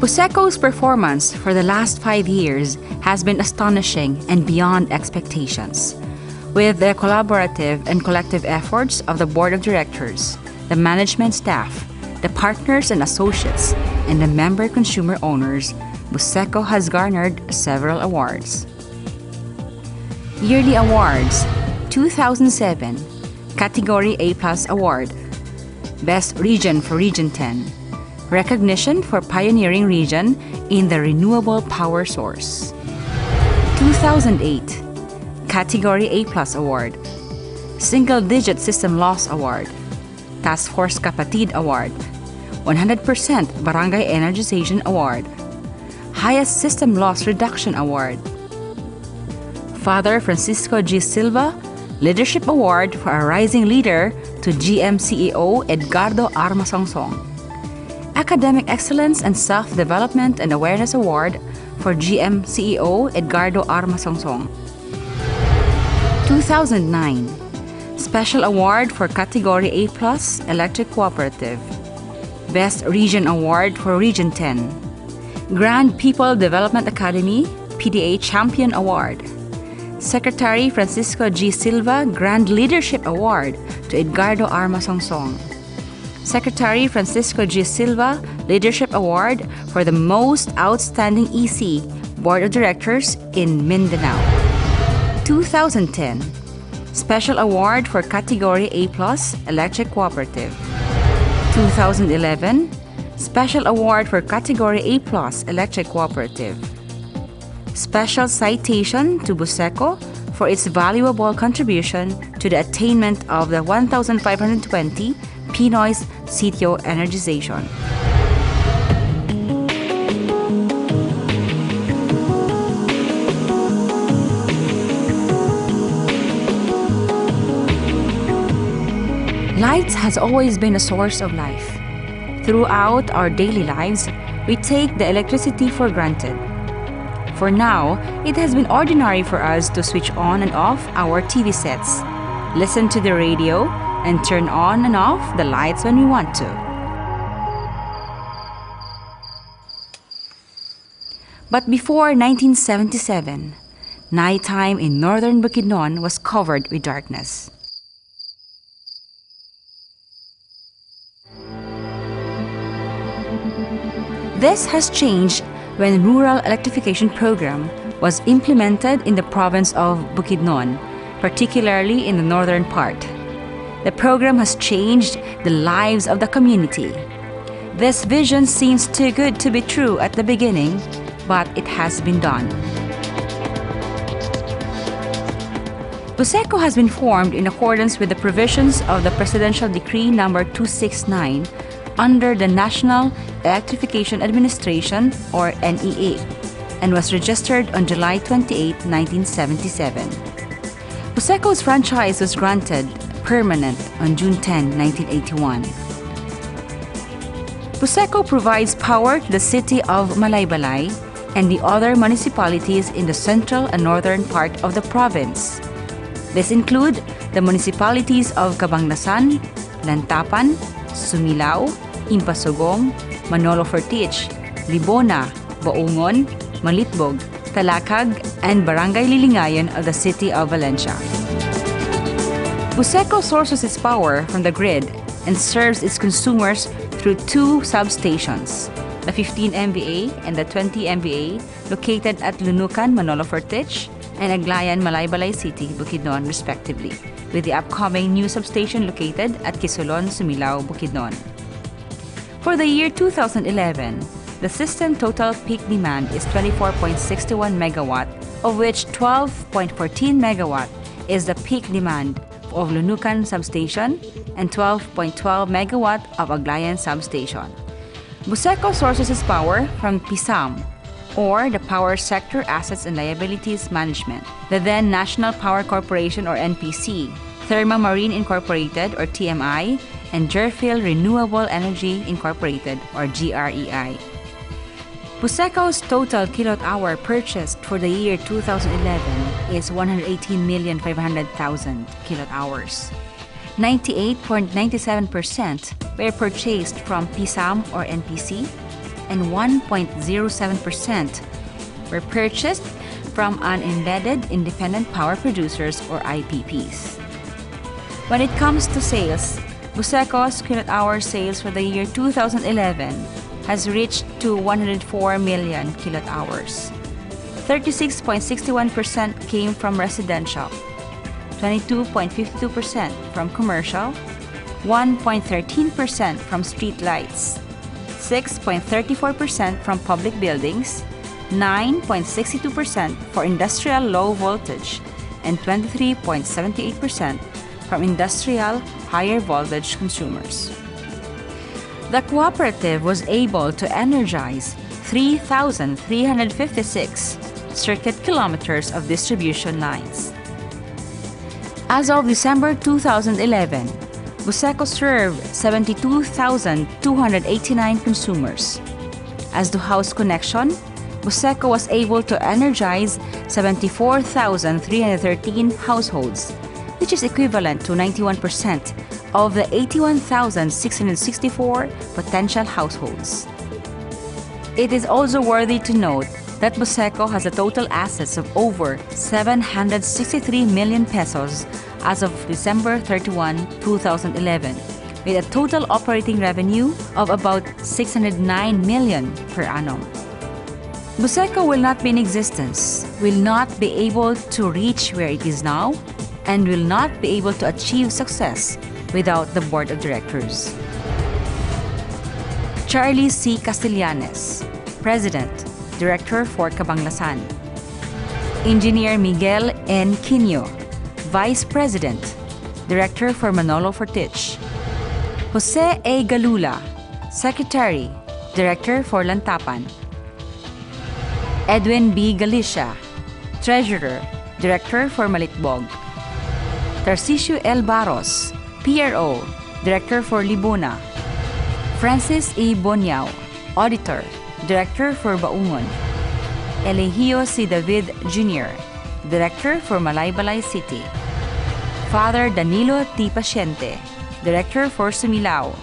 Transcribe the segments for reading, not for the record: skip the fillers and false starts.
BUSECO's performance for the last 5 years has been astonishing and beyond expectations. With the collaborative and collective efforts of the Board of Directors, the management staff, the partners and associates, and the member consumer owners, BUSECO has garnered several awards. Yearly Awards 2007 Category A+ Award, Best Region for Region 10, recognition for pioneering region in the renewable power source. 2008 Category A+ Award, Single Digit System Loss Award, Task Force Kapatid Award, 100% Barangay Energization Award, Highest System Loss Reduction Award, Father Francisco G. Silva Leadership Award for a Rising Leader to GM CEO Edgardo Armasongsong, Academic Excellence and Self-Development and Awareness Award for GM CEO Edgardo Armasongsong. 2009 Special Award for Category A+ Electric Cooperative, Best Region Award for Region 10, Grand People Development Academy PDA Champion Award, Secretary Francisco G. Silva Grand Leadership Award to Edgardo Armasongsong, Secretary Francisco G. Silva Leadership Award for the Most Outstanding EC Board of Directors in Mindanao. 2010 Special Award for Category A+ Electric Cooperative. 2011 Special Award for Category A+ Electric Cooperative. Special citation to BUSECO for its valuable contribution to the attainment of the 1,520 Pinoy's Sitio Energization. Light has always been a source of life. Throughout our daily lives, we take the electricity for granted. For now, it has been ordinary for us to switch on and off our TV sets, listen to the radio, and turn on and off the lights when we want to. But before 1977, nighttime in northern Bukidnon was covered with darkness. This has changed when rural electrification program was implemented in the province of Bukidnon, particularly in the northern part. The program has changed the lives of the community. This vision seems too good to be true at the beginning, but it has been done. BUSECO has been formed in accordance with the provisions of the Presidential Decree No. 269 under the National Electrification Administration, or NEA, and was registered on July 28, 1977. BUSECO's franchise was granted permanent on June 10, 1981. BUSECO provides power to the city of Malaybalay and the other municipalities in the central and northern part of the province. These include the municipalities of Cabanglasan, Lantapan, Sumilao, Impasugong, Manolo Fertich, Libona, Baungon, Malitbog, Talakag, and Barangay Lilingayan of the city of Valencia. BUSECO sources its power from the grid and serves its consumers through two substations, the 15 MVA and the 20 MVA located at Lunukan, Manolo Fertich, and Aglayan, Malaybalay City, Bukidnon, respectively, with the upcoming new substation located at Quezon, Sumilao, Bukidnon. For the year 2011, the system total peak demand is 24.61 megawatt, of which 12.14 megawatt is the peak demand of Lunukan substation and 12.12 megawatt of Aglayan substation. BUSECO sources its power from PSAM, or the Power Sector Assets and Liabilities Management, the then National Power Corporation, or NPC, Therma Marine Incorporated, or TMI, and Jerfield Renewable Energy Incorporated, or GREI. BUSECO's total kilowatt-hour purchased for the year 2011 is 118,500,000 kilowatt-hours. 98.97% were purchased from PSAM or NPC, and 1.07% were purchased from unembedded independent power producers or IPPs. When it comes to sales, BUSECO's kilowatt-hour sales for the year 2011 has reached to 104 million kilowatt-hours. 36.61% came from residential, 22.52% from commercial, 1.13% from street lights, 6.34% from public buildings, 9.62% for industrial low voltage, and 23.78% from industrial higher voltage consumers. The Cooperative was able to energize 3,356 circuit kilometers of distribution lines. As of December 2011, BUSECO served 72,289 consumers. As to house connection, BUSECO was able to energize 74,313 households, which is equivalent to 91% of the 81,664 potential households. It is also worthy to note that BUSECO has a total assets of over 763 million pesos as of December 31, 2011, with a total operating revenue of about 609 million per annum. BUSECO will not be in existence, will not be able to reach where it is now, and will not be able to achieve success without the Board of Directors. Charlie C. Castellanes, President, Director for Cabanglasan. Engineer Miguel N. Quino, Vice President, Director for Manolo Fortich. Jose A. Galula, Secretary, Director for Lantapan. Edwin B. Galicia, Treasurer, Director for Malitbog. Tarcisio L. Barros, PRO, Director for Libuna. Francis E. Bonyao, Auditor, Director for Baungon. Eligio C. David Jr., Director for Malaybalay City. Father Danilo T. Paciente, Director for Sumilao.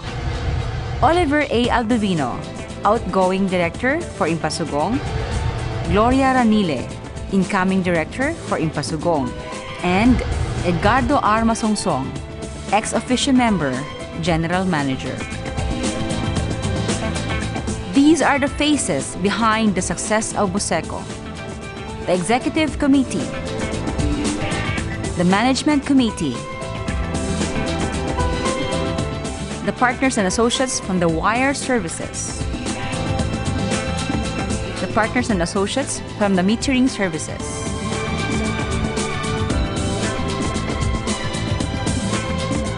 Oliver A. Aldovino, Outgoing Director for Impasugong. Gloria Ranile, Incoming Director for Impasugong. And Edgardo R. Masongsong, Ex-Officio Member, General Manager. These are the faces behind the success of BUSECO: the Executive Committee, the Management Committee, the partners and associates from the wire services, the partners and associates from the metering services,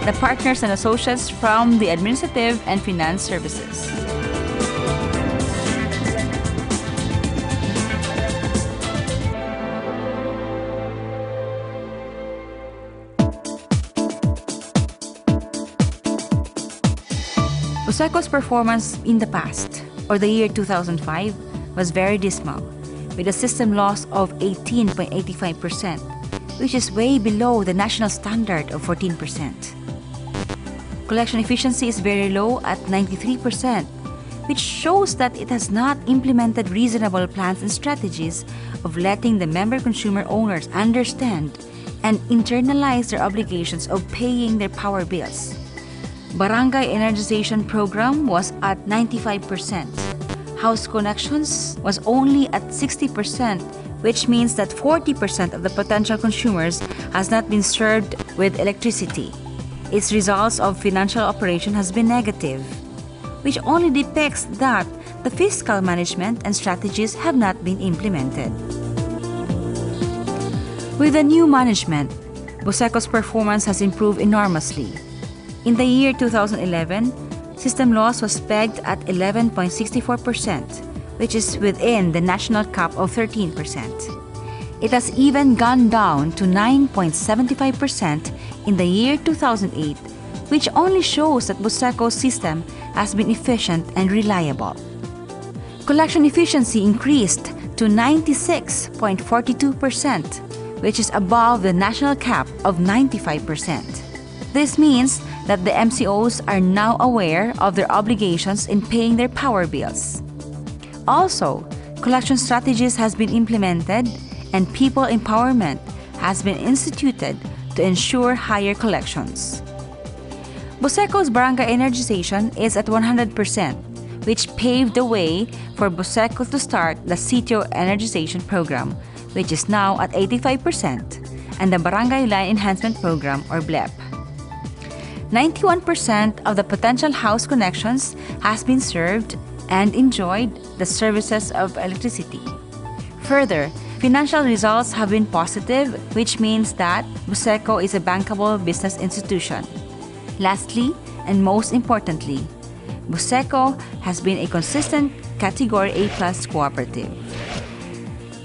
the partners and associates from the administrative and finance services. BUSECO's performance in the past, or the year 2005, was very dismal, with a system loss of 18.85%, which is way below the national standard of 14%. Collection efficiency is very low at 93%, which shows that it has not implemented reasonable plans and strategies of letting the member consumer owners understand and internalize their obligations of paying their power bills. Barangay energization program was at 95%. House connections was only at 60%, which means that 40% of the potential consumers has not been served with electricity. Its results of financial operation has been negative, which only depicts that the fiscal management and strategies have not been implemented. With the new management, BUSECO's performance has improved enormously. In the year 2011, system loss was pegged at 11.64%, which is within the national cap of 13%. It has even gone down to 9.75% in the year 2008, which only shows that BUSECO's system has been efficient and reliable. Collection efficiency increased to 96.42%, which is above the national cap of 95%. This means that the MCOs are now aware of their obligations in paying their power bills. Also, collection strategies has been implemented and people empowerment has been instituted to ensure higher collections. BUSECO's barangay energization is at 100%, which paved the way for BUSECO to start the sitio energization program, which is now at 85%, and the Barangay Line Enhancement Program, or BLEP. 91% of the potential house connections has been served and enjoyed the services of electricity. Further, financial results have been positive, which means that BUSECO is a bankable business institution. Lastly, and most importantly, BUSECO has been a consistent Category A+ cooperative.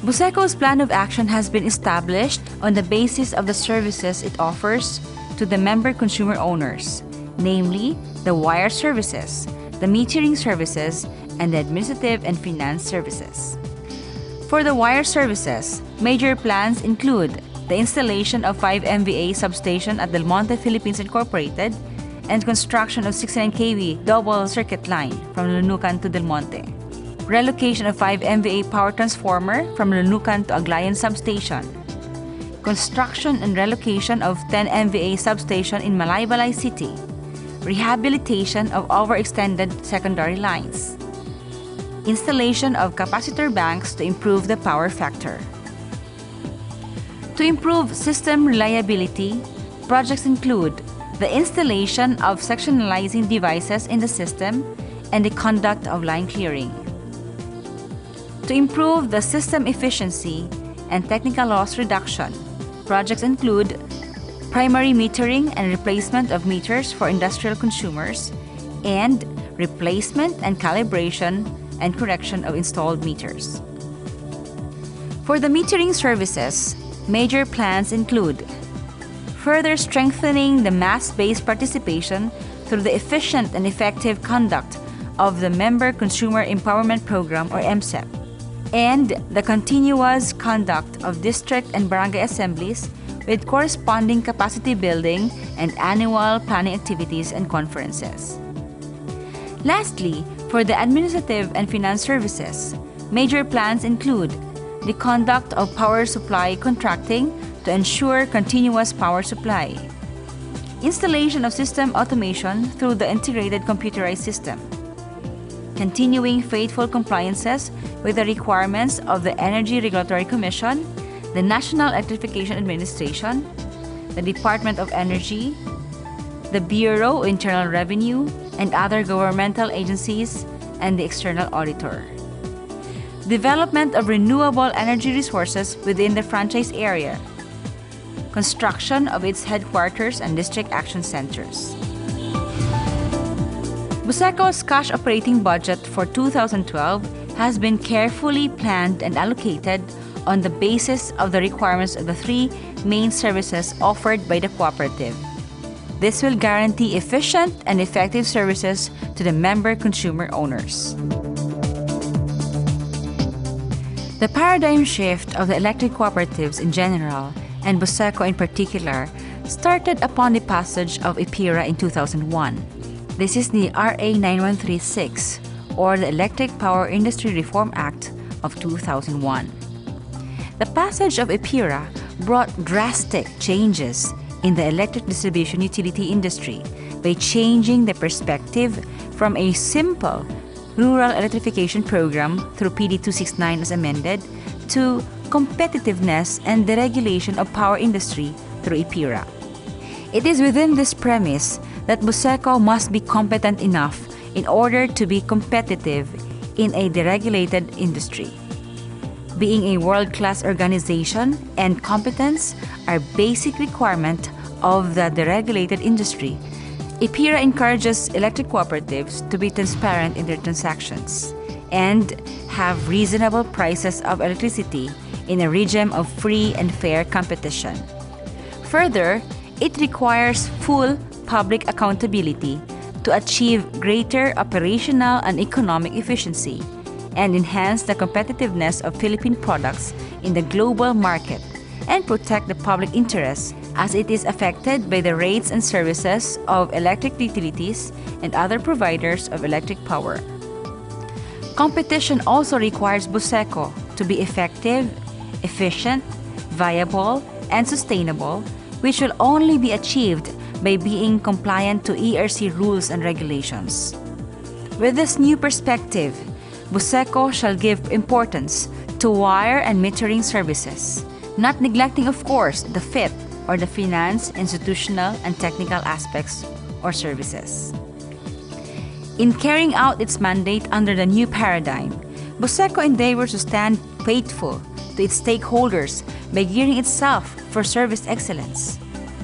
BUSECO's plan of action has been established on the basis of the services it offers to the member consumer owners, namely the wire services, the metering services, and the administrative and finance services. For the wire services, major plans include the installation of 5 MVA substation at Del Monte Philippines Incorporated and construction of 69 kV double circuit line from Lunucan to Del Monte. Relocation of 5 MVA power transformer from Lunucan to Aglayan substation. Construction and relocation of 10 MVA substation in Malaybalay City. Rehabilitation of overextended secondary lines. Installation of capacitor banks to improve the power factor. To improve system reliability, projects include the installation of sectionalizing devices in the system and the conduct of line clearing. To improve the system efficiency and technical loss reduction, projects include primary metering and replacement of meters for industrial consumers, and replacement and calibration and correction of installed meters. For the metering services, major plans include further strengthening the mass-based participation through the efficient and effective conduct of the Member Consumer Empowerment Program, or MCEP, and the continuous conduct of district and barangay assemblies with corresponding capacity building and annual planning activities and conferences. Lastly, for the administrative and finance services, major plans include the conduct of power supply contracting to ensure continuous power supply, installation of system automation through the integrated computerized system, continuing faithful compliances with the requirements of the Energy Regulatory Commission, the National Electrification Administration, the Department of Energy, the Bureau of Internal Revenue, and other governmental agencies, and the external auditor. Development of renewable energy resources within the franchise area. Construction of its headquarters and district action centers. BUSECO's cash operating budget for 2012 has been carefully planned and allocated on the basis of the requirements of the 3 main services offered by the cooperative. This will guarantee efficient and effective services to the member consumer owners. The paradigm shift of the electric cooperatives in general, and BUSECO in particular, started upon the passage of EPIRA in 2001. This is the RA 9136, or the Electric Power Industry Reform Act of 2001. The passage of EPIRA brought drastic changes in the electric distribution utility industry by changing the perspective from a simple rural electrification program through PD 269 as amended to competitiveness and deregulation of power industry through EPIRA. It is within this premise that BUSECO must be competent enough in order to be competitive in a deregulated industry. Being a world-class organization and competence are basic requirements of the deregulated industry. EPIRA encourages electric cooperatives to be transparent in their transactions and have reasonable prices of electricity in a regime of free and fair competition. Further, it requires full public accountability to achieve greater operational and economic efficiency and enhance the competitiveness of Philippine products in the global market and protect the public interest as it is affected by the rates and services of electric utilities and other providers of electric power. Competition also requires BUSECO to be effective, efficient, viable, and sustainable, which will only be achieved by being compliant to ERC rules and regulations. With this new perspective, BUSECO shall give importance to wire and metering services, not neglecting, of course, the FIT or the finance, institutional, and technical aspects or services. In carrying out its mandate under the new paradigm, BUSECO endeavors to stand faithful to its stakeholders by gearing itself for service excellence.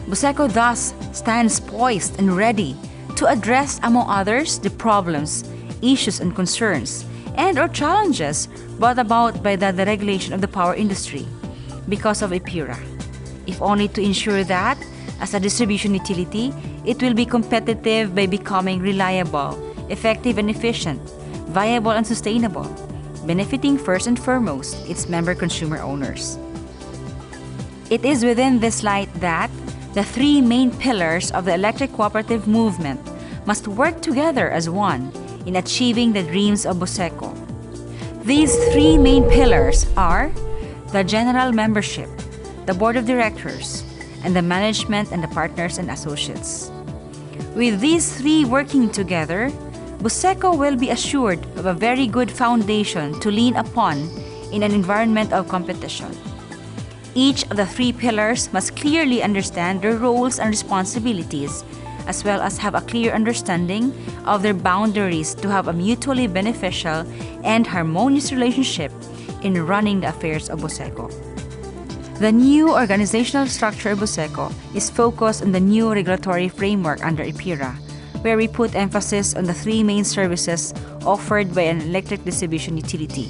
BUSECO thus stands poised and ready to address, among others, the problems, issues, and concerns, and/or challenges brought about by the deregulation of the power industry because of EPIRA, if only to ensure that, as a distribution utility, it will be competitive by becoming reliable, effective and efficient, viable and sustainable, benefiting first and foremost its member consumer owners. It is within this light that the three main pillars of the electric cooperative movement must work together as one in achieving the dreams of BUSECO. These three main pillars are the general membership, the board of directors, and the management and the partners and associates. With these three working together, BUSECO will be assured of a very good foundation to lean upon in an environment of competition. Each of the three pillars must clearly understand their roles and responsibilities, as well as have a clear understanding of their boundaries to have a mutually beneficial and harmonious relationship in running the affairs of BUSECO. The new organizational structure of BUSECO is focused on the new regulatory framework under EPIRA, where we put emphasis on the three main services offered by an electric distribution utility,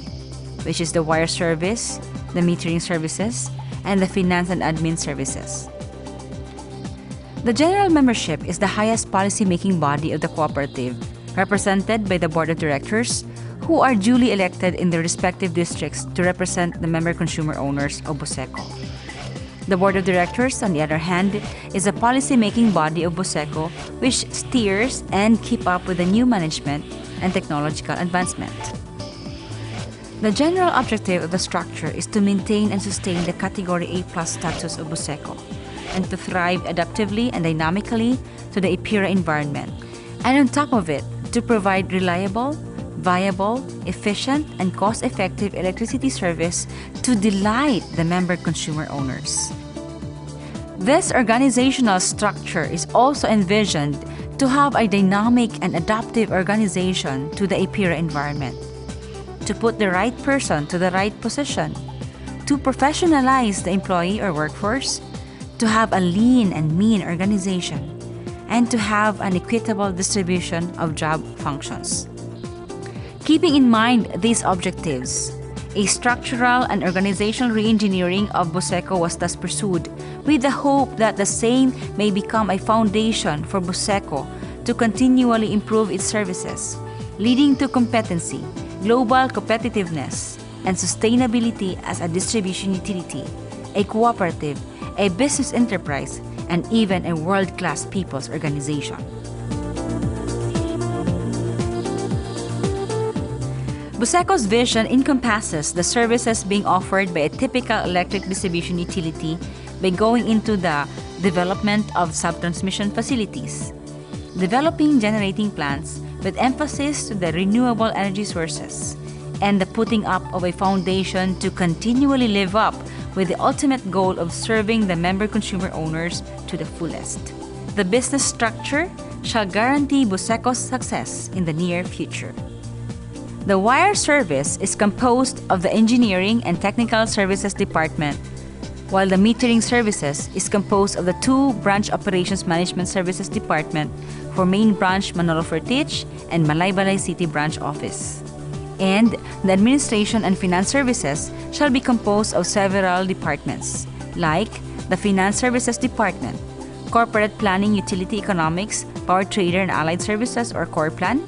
which is the wire service, the metering services, and the finance and admin services. The general membership is the highest policy-making body of the cooperative, represented by the board of directors, who are duly elected in their respective districts to represent the member consumer owners of BUSECO. The board of directors, on the other hand, is a policy-making body of BUSECO which steers and keeps up with the new management and technological advancement. The general objective of the structure is to maintain and sustain the Category A+ status of BUSECO and to thrive adaptively and dynamically to the EPIRA environment, and on top of it, to provide reliable, viable, efficient, and cost-effective electricity service to delight the member consumer owners. This organizational structure is also envisioned to have a dynamic and adaptive organization to the EPIRA environment, to put the right person to the right position, to professionalize the employee or workforce, to have a lean and mean organization, and to have an equitable distribution of job functions. Keeping in mind these objectives, a structural and organizational re-engineering of BUSECO was thus pursued with the hope that the same may become a foundation for BUSECO to continually improve its services, leading to competency, global competitiveness, and sustainability as a distribution utility, a cooperative, a business enterprise, and even a world-class people's organization. BUSECO's vision encompasses the services being offered by a typical electric distribution utility by going into the development of subtransmission facilities, developing generating plants with emphasis to the renewable energy sources, and the putting up of a foundation to continually live up with the ultimate goal of serving the member consumer owners to the fullest. The business structure shall guarantee BUSECO's success in the near future. The wire service is composed of the Engineering and Technical Services Department, while the metering services is composed of the two Branch Operations Management Services Department for Main Branch Manolo Fertich and Malaybalay City Branch Office. And the Administration and Finance Services shall be composed of several departments, like the Finance Services Department, Corporate Planning, Utility Economics, Power Trader and Allied Services or CORPLAN,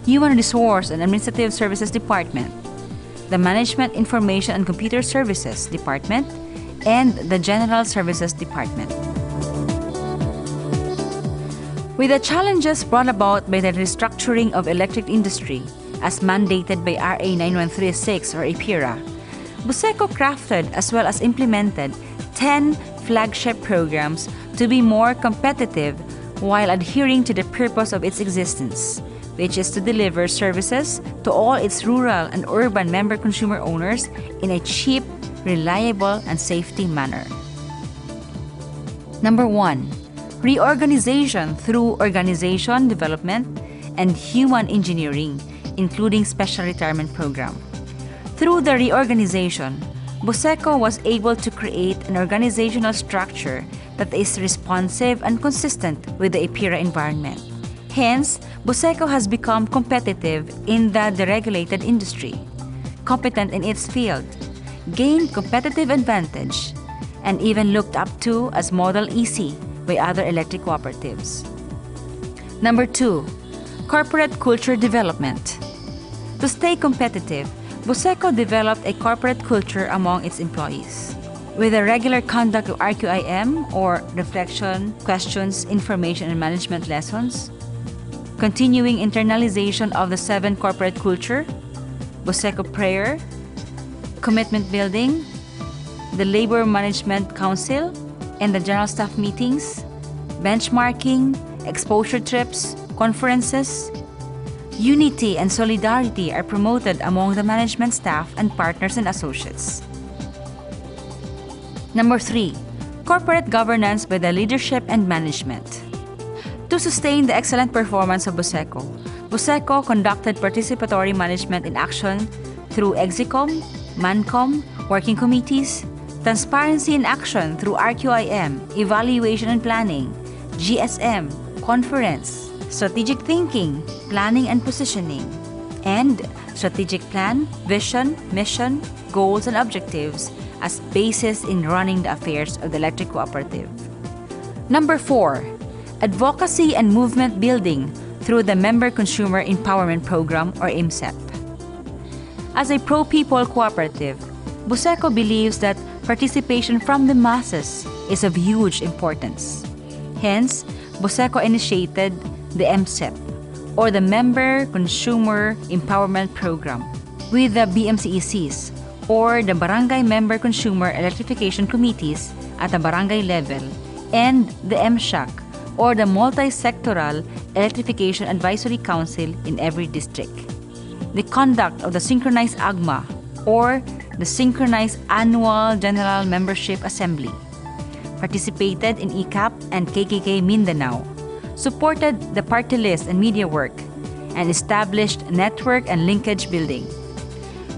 Human Resource and Administrative Services Department, the Management, Information and Computer Services Department, and the General Services Department. With the challenges brought about by the restructuring of electric industry, as mandated by RA 9136 or IPIRA. BUSECO crafted as well as implemented 10 flagship programs to be more competitive while adhering to the purpose of its existence, which is to deliver services to all its rural and urban member consumer owners in a cheap, reliable, and safety manner. Number 1. Reorganization through organization development and human engineering, including special retirement program. Through the reorganization, BUSECO was able to create an organizational structure that is responsive and consistent with the IPIRA environment. Hence, BUSECO has become competitive in the deregulated industry, competent in its field, gained competitive advantage, and even looked up to as Model EC by other electric cooperatives. Number 2. Corporate culture development. To stay competitive, BUSECO developed a corporate culture among its employees. With the regular conduct of RQIM or reflection, questions, information, and management lessons, continuing internalization of the 7 corporate culture, BUSECO prayer, commitment building, the Labor Management Council, and the General Staff meetings, benchmarking, exposure trips, conferences. Unity and solidarity are promoted among the management staff and partners and associates. Number 3. Corporate governance by the leadership and management. To sustain the excellent performance of BUSECO, BUSECO conducted participatory management in action through EXICOM, MANCOM, working committees, transparency in action through RQIM, evaluation and planning, GSM, conference, strategic thinking, planning and positioning, and strategic plan, vision, mission, goals, and objectives as basis in running the affairs of the electric cooperative. Number 4. Advocacy and movement building through the Member Consumer Empowerment Program or IMSEP. As a pro-people cooperative, BUSECO believes that participation from the masses is of huge importance. Hence, BUSECO initiated the MCEP, or the Member Consumer Empowerment Program, with the BMCECs, or the Barangay Member Consumer Electrification Committees at the barangay level, and the MSHAC, or the Multi-Sectoral Electrification Advisory Council in every district. The conduct of the Synchronized AGMA, or the Synchronized Annual General Membership Assembly, participated in ECAP and KKK Mindanao, supported the party list and media work, and established network and linkage building.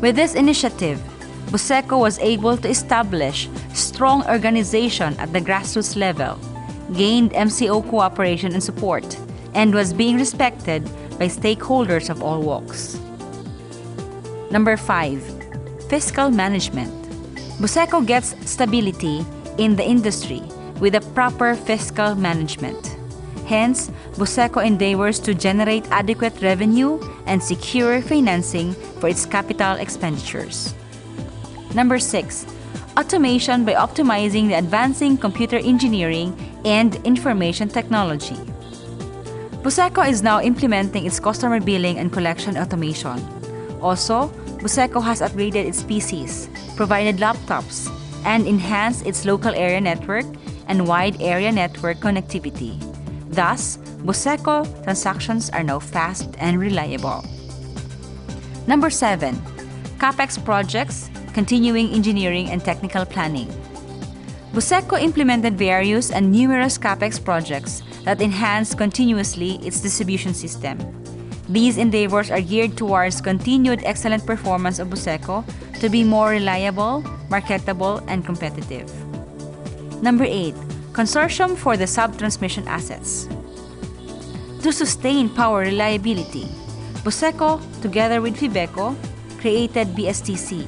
With this initiative, BUSECO was able to establish strong organization at the grassroots level, gained MCO cooperation and support, and was being respected by stakeholders of all walks. Number 5. Fiscal management. BUSECO gets stability in the industry with a proper fiscal management. Hence, BUSECO endeavors to generate adequate revenue and secure financing for its capital expenditures. Number 6. Automation by optimizing the advancing computer engineering and information technology. BUSECO is now implementing its customer billing and collection automation. Also, BUSECO has upgraded its PCs, provided laptops, and enhanced its local area network and wide area network connectivity. Thus, BUSECO transactions are now fast and reliable. Number 7. CAPEX projects, continuing engineering and technical planning. BUSECO implemented various and numerous CAPEX projects that enhance continuously its distribution system. These endeavors are geared towards continued excellent performance of BUSECO to be more reliable, marketable, and competitive. Number 8. Consortium for the sub-transmission assets. To sustain power reliability, BUSECO, together with FIBECO, created BSTC,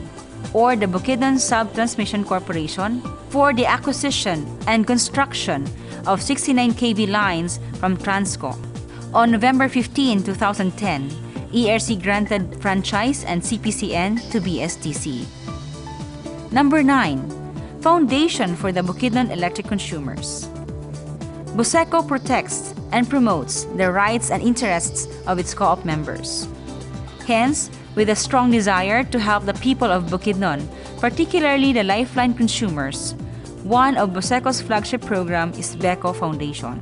or the Bukidnon Sub-Transmission Corporation, for the acquisition and construction of 69 kV lines from Transco. On November 15, 2010, ERC granted franchise and CPCN to BSTC. Number 9. Foundation for the Bukidnon electric consumers. BUSECO protects and promotes the rights and interests of its co-op members. Hence, with a strong desire to help the people of Bukidnon, particularly the lifeline consumers, one of BUSECO's flagship program is BECO Foundation.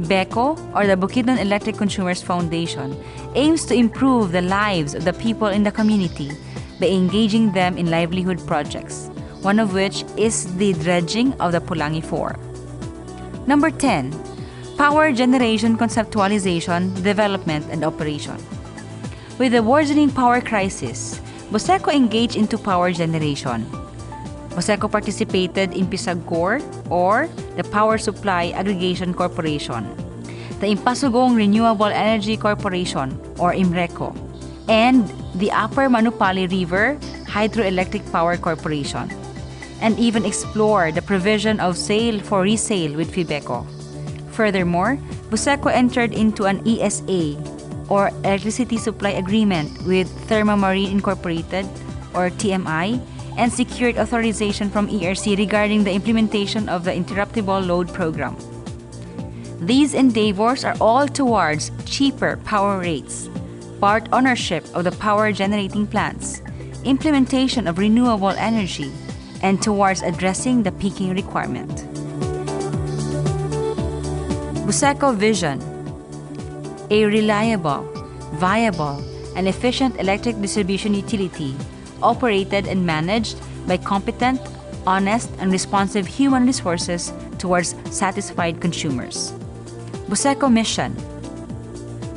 BECO, or the Bukidnon Electric Consumers Foundation, aims to improve the lives of the people in the community by engaging them in livelihood projects, one of which is the dredging of the Pulangi 4. Number 10. Power generation conceptualization, development, and operation. With the worsening power crisis, BUSECO engaged into power generation. BUSECO participated in PISAGCOR, or the Power Supply Aggregation Corporation, the Impasugong Renewable Energy Corporation, or IMRECO, and the Upper Manupali River Hydroelectric Power Corporation, and even explore the provision of sale for resale with FIBECO. Furthermore, BUSECO entered into an ESA, or Electricity Supply Agreement, with Thermamarine Incorporated, or TMI, and secured authorization from ERC regarding the implementation of the Interruptible Load Program. These endeavors are all towards cheaper power rates, part ownership of the power generating plants, implementation of renewable energy, and towards addressing the peaking requirement. BUSECO Vision: a reliable, viable, and efficient electric distribution utility operated and managed by competent, honest, and responsive human resources towards satisfied consumers. BUSECO Mission: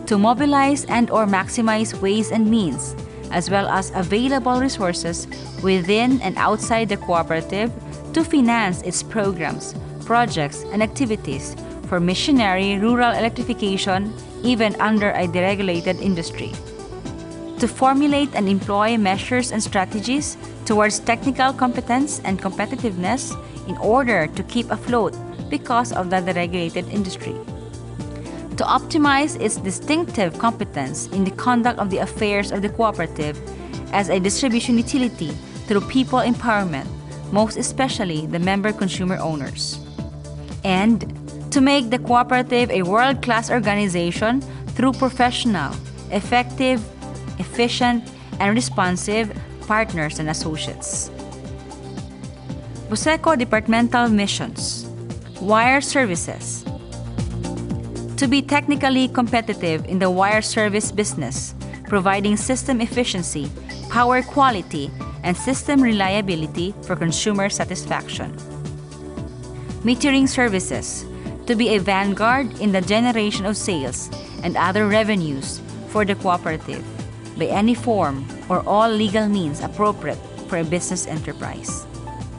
to mobilize and/or maximize ways and means, as well as available resources within and outside the cooperative to finance its programs, projects, and activities for missionary rural electrification, even under a deregulated industry. To formulate and employ measures and strategies towards technical competence and competitiveness in order to keep afloat because of the deregulated industry. To optimize its distinctive competence in the conduct of the affairs of the cooperative as a distribution utility through people empowerment, most especially the member consumer owners. And to make the cooperative a world-class organization through professional, effective, efficient, and responsive partners and associates. BUSECO Departmental Missions: wire services. To be technically competitive in the wire service business, providing system efficiency, power quality, and system reliability for consumer satisfaction. Metering services: to be a vanguard in the generation of sales and other revenues for the cooperative by any form or all legal means appropriate for a business enterprise.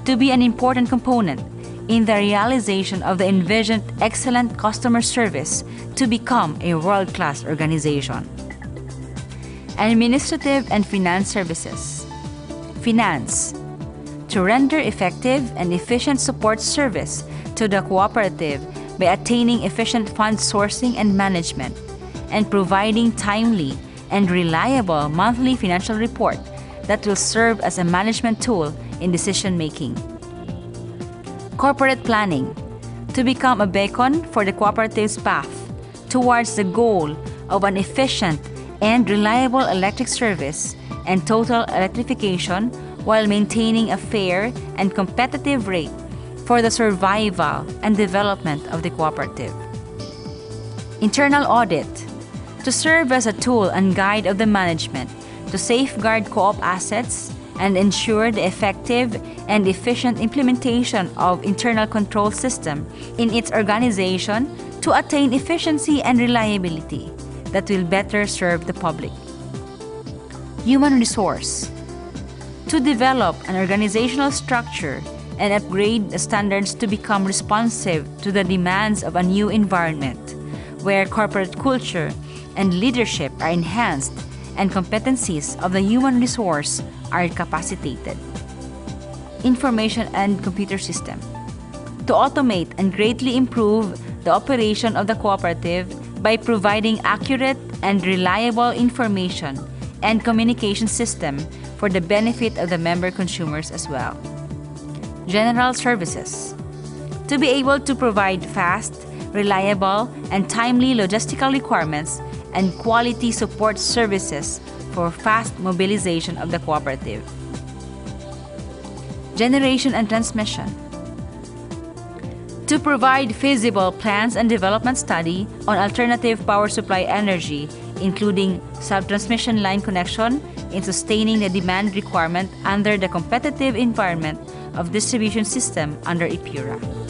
To be an important component in the realization of the envisioned excellent customer service to become a world-class organization. Administrative and finance services. Finance: to render effective and efficient support service to the cooperative by attaining efficient fund sourcing and management, and providing timely and reliable monthly financial report that will serve as a management tool in decision-making. Corporate planning: to become a beacon for the cooperative's path towards the goal of an efficient and reliable electric service and total electrification while maintaining a fair and competitive rate for the survival and development of the cooperative. Internal audit: to serve as a tool and guide of the management to safeguard co-op assets and ensure the effective and efficient implementation of internal control system in its organization to attain efficiency and reliability that will better serve the public. Human resource: to develop an organizational structure and upgrade the standards to become responsive to the demands of a new environment, where corporate culture and leadership are enhanced and competencies of the human resource are capacitated. Information and computer system: to automate and greatly improve the operation of the cooperative by providing accurate and reliable information and communication system for the benefit of the member consumers as well. General services: to be able to provide fast, reliable, and timely logistical requirements and quality support services for fast mobilization of the cooperative. Generation and transmission. To provide feasible plans and development study on alternative power supply energy, including sub-transmission line connection in sustaining the demand requirement under the competitive environment of distribution system under IPURA.